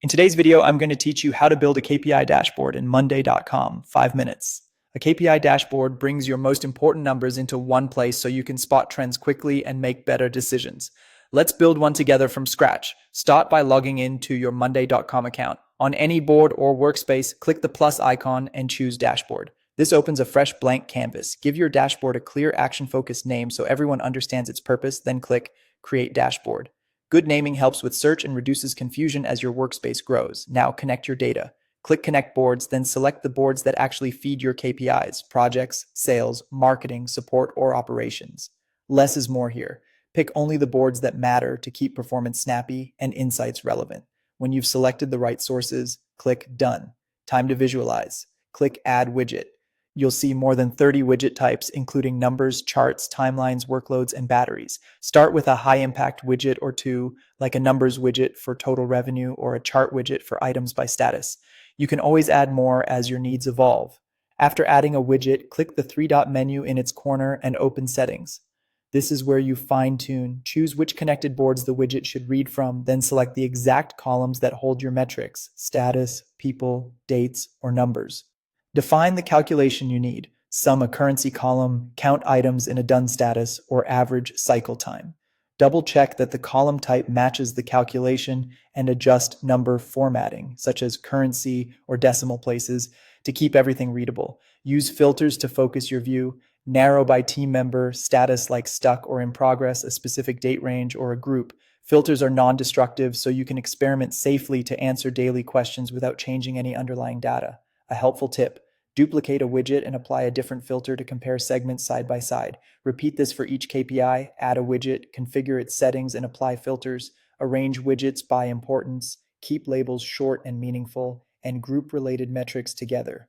In today's video, I'm going to teach you how to build a KPI dashboard in Monday.com, 5 minutes. A KPI dashboard brings your most important numbers into one place so you can spot trends quickly and make better decisions. Let's build one together from scratch. Start by logging into your Monday.com account. On any board or workspace, click the plus icon and choose Dashboard. This opens a fresh blank canvas. Give your dashboard a clear action-focused name so everyone understands its purpose, then click Create Dashboard. Good naming helps with search and reduces confusion as your workspace grows. Now connect your data. Click Connect Boards, then select the boards that actually feed your KPIs, projects, sales, marketing, support, or operations. Less is more here. Pick only the boards that matter to keep performance snappy and insights relevant. When you've selected the right sources, click Done. Time to visualize. Click Add Widget. You'll see more than 30 widget types, including numbers, charts, timelines, workloads, and batteries. Start with a high-impact widget or two, like a numbers widget for total revenue or a chart widget for items by status. You can always add more as your needs evolve. After adding a widget, click the three-dot menu in its corner and open Settings. This is where you fine-tune. Choose which connected boards the widget should read from, then select the exact columns that hold your metrics: status, people, dates, or numbers. Define the calculation you need: sum a currency column, count items in a done status, or average cycle time. Double check that the column type matches the calculation and adjust number formatting, such as currency or decimal places, to keep everything readable. Use filters to focus your view. Narrow by team member, status like stuck or in progress, a specific date range, or a group. Filters are non-destructive, so you can experiment safely to answer daily questions without changing any underlying data. A helpful tip: duplicate a widget and apply a different filter to compare segments side by side. Repeat this for each KPI. Add a widget, configure its settings, and apply filters. Arrange widgets by importance. Keep labels short and meaningful, and group related metrics together.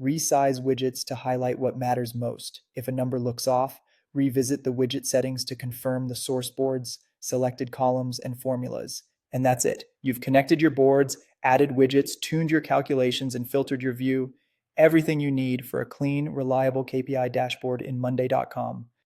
Resize widgets to highlight what matters most. If a number looks off, revisit the widget settings to confirm the source boards, selected columns, and formulas. And that's it. You've connected your boards, added widgets, tuned your calculations, and filtered your view. Everything you need for a clean, reliable KPI dashboard in Monday.com.